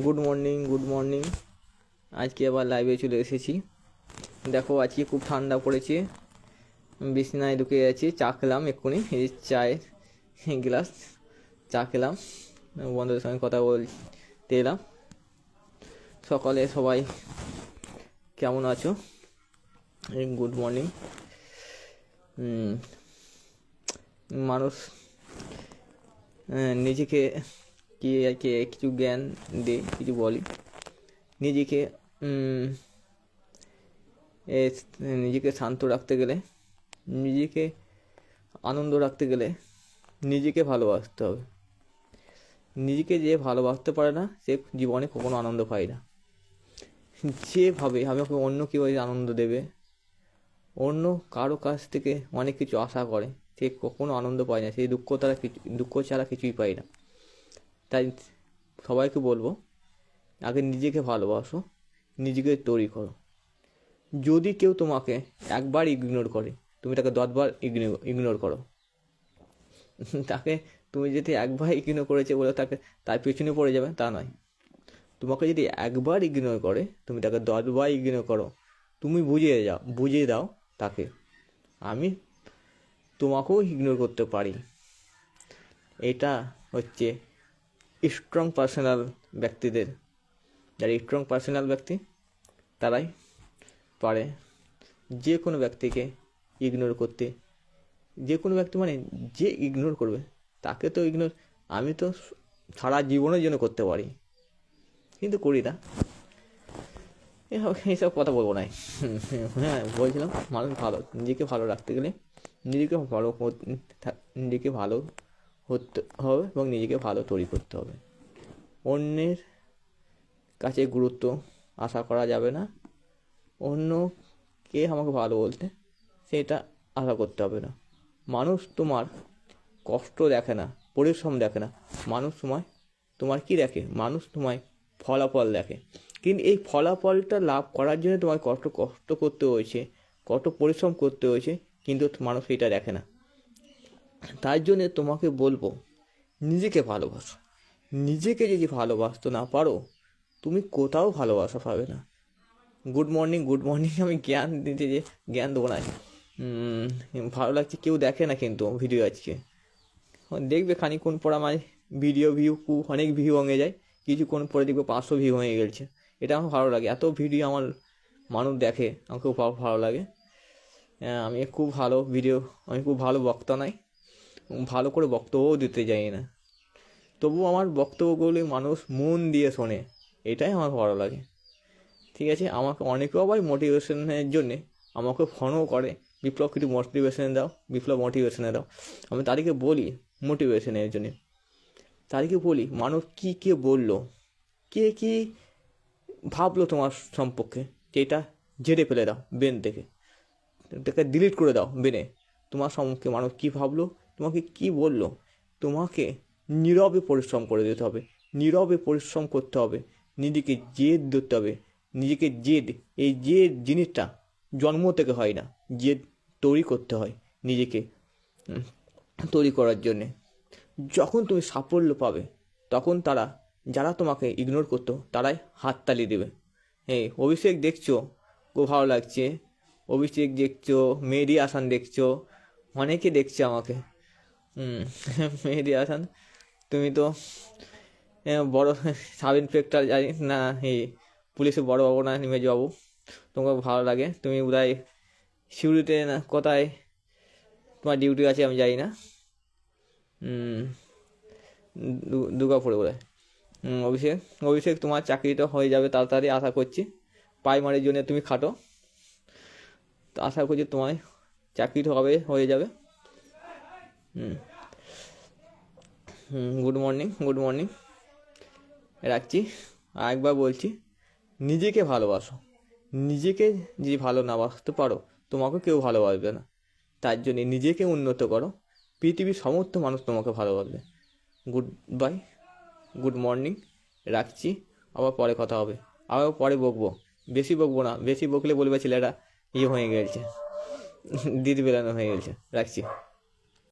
Good morning. আজকে আবার লাইভে চলে এসেছি। দেখো আজকে খুব ঠান্ডা পড়েছে, বিছানায় ঢুকে আছি। চা খেলাম এক্ষুনি, এই চায়ের গ্লাস চা খেলাম, বন্ধুদের সঙ্গে কথা বলতে এলাম। সকালে সবাই কেমন আছো? Good morning. মানুষ নিজেকে কি আর কি কিছু জ্ঞান দিই, কিছু বলি। নিজেকে নিজেকে শান্ত রাখতে গেলে, নিজেকে আনন্দ রাখতে গেলে নিজেকে ভালোবাসতে হবে। নিজেকে যে ভালোবাসতে পারে না সে জীবনে কখনো আনন্দ পায় না। যেভাবে আমাকে অন্য কেউ আনন্দ দেবে, অন্য কারো কাছ থেকে অনেক কিছু আশা করে, সে কখনো আনন্দ পায় না। সেই দুঃখ ছাড়া কিছুই পায় না। তাই সবাইকে বলবো, আগে নিজেকে ভালোবাসো, নিজেকে তৈরি করো। যদি কেউ তোমাকে একবার ইগনোর করে, তুমি তাকে 10বার ইগনোর করো। তাকে তুমি যদি একবার ইগনোর করেছে বলে তার পেছনে পড়ে যাবে তা নয়। তোমাকে যদি একবার ইগনোর করে, তুমি তাকে 10বার ইগনোর করো। তুমি বুঝিয়ে দাও তাকে, আমি তোমাকেও ইগনোর করতে পারি। এটা হচ্ছে স্ট্রং পার্সোনাল ব্যক্তিদের। যারা স্ট্রং পার্সোনাল ব্যক্তি তারাই পারে যে কোনো ব্যক্তিকে ইগনোর করতে। যে কোনো ব্যক্তি মানে যে ইগনোর করবে তাকে তো আমি তো সারা জীবনের জন্য করতে পারি, কিন্তু করি না। এইসব কথা বলবো না। হ্যাঁ, বলছিলাম মানুষ নিজেকে ভালো রাখতে গেলে নিজেকে ভালো হতে হবে এবং নিজেকে ভালো তৈরি করতে হবে। অন্যের কাছে গুরুত্ব আশা করা যাবে না। অন্য কে আমাকে ভালো বলতে সেটা আশা করতে হবে না। মানুষ তোমার কষ্ট দেখে না, পরিশ্রম দেখে না। মানুষ তোমার কি দেখে? মানুষ তোমায় ফলাফল দেখে। কিন্তু এই ফলাফলটা লাভ করার জন্য তোমার কষ্ট করতে হয়েছে, কত পরিশ্রম করতে হয়েছে, কিন্তু মানুষ এটা দেখে না। তার জন্য তোমাকে বলবো, নিজেকে ভালোবাসো। নিজেকে যদি ভালোবাসতে না পারো, তুমি কোথাও ভালোবাসা পাবে না। Good morning. আমি জ্ঞান দেবো না। ভালো লাগছে, কেউ দেখে না কিন্তু ভিডিও আজকে দেখবে খানিক্ষণ পর আমার ভিডিও অনেক ভিউ হয়ে যায়। কিছুক্ষণ পরে দেখবে 500 ভিউ হয়ে গেছে। এটা আমার ভালো লাগে, এত ভিডিও আমার মানুষ দেখে, আমাকে খুব ভালো লাগে। আমি খুব ভালো বক্তা নাই, ভালো করে বক্তব্যও দিতে যাই না, তবু আমার বক্তব্যগুলি মানুষ মন দিয়ে শোনে, এটাই আমার ভালো লাগে। ঠিক আছে, আমাকে অনেকেও আবার মোটিভেশনের জন্যে আমাকে ফোনও করে, বিপ্লব কিছু মোটিভেশনে দাও। আমি তাদেরকে বলি মোটিভেশনের জন্যে, তাদেরকে বলি মানুষ কে বললো, কে কি ভাবলো তোমার সম্পর্কে, যেটা ঝেড়ে ফেলে দাও ব্রেন থেকে, এটাকে ডিলিট করে দাও ব্রেনে। তোমার সম্পর্কে মানুষ কী ভাবলো, তোমাকে কি বললো, তোমাকে নীরবে পরিশ্রম করে দিতে হবে, নীরবে পরিশ্রম করতে হবে, নিজেকে জেদ ধরতে হবে। নিজেকে এই জেদ জিনিসটা জন্ম থেকে হয় না, জেদ তৈরি করতে হয় নিজেকে তৈরি করার জন্যে। যখন তুমি সাফল্য পাবে, তখন যারা তোমাকে ইগনোর করতো তারাই হাততালি দেবে। অভিষেক দেখছো, খুব ভালো লাগছে। অভিষেক দেখছো, মেহেদী হাসান দেখছো, অনেকে দেখছে আমাকে। মেহেদী হাসান, তুমি তো বড় সাব ইন্সপেক্টর, জানি না পুলিশে বড় বাবু না নিমেজ বাবু, তোমাকে ভালো লাগে। তুমি বোধহয় সিউড়িতে না কোথায় তোমার ডিউটি আছে আমি জানি না, দুর্গাপুরে বোধহয়। অভিষেক তোমার চাকরিটা হয়ে যাবে তাড়াতাড়ি, আশা করছি। প্রাইমারির জন্য তুমি খাটো, তো আশা করছি তোমার চাকরিটা হয়ে যাবে। Good morning. রাখছি। আরেকবার বলছি, নিজেকে ভালোবাসো। নিজেকে যদি ভালো না বাসতে পারো, তোমাকে কেউ ভালোবাসবে না। তার জন্যে নিজেকে উন্নত করো, পৃথিবীর সমস্ত মানুষ তোমাকে ভালোবাসবে। Good bye, good morning. রাখছি, আবার পরে কথা হবে। আবার পরে বকবো, বেশি বকবো না, বেশি বকলে বলবে ছেলেরা হয়ে গেছে, দিদি বেলানো হয়ে গেছে। রাখছি।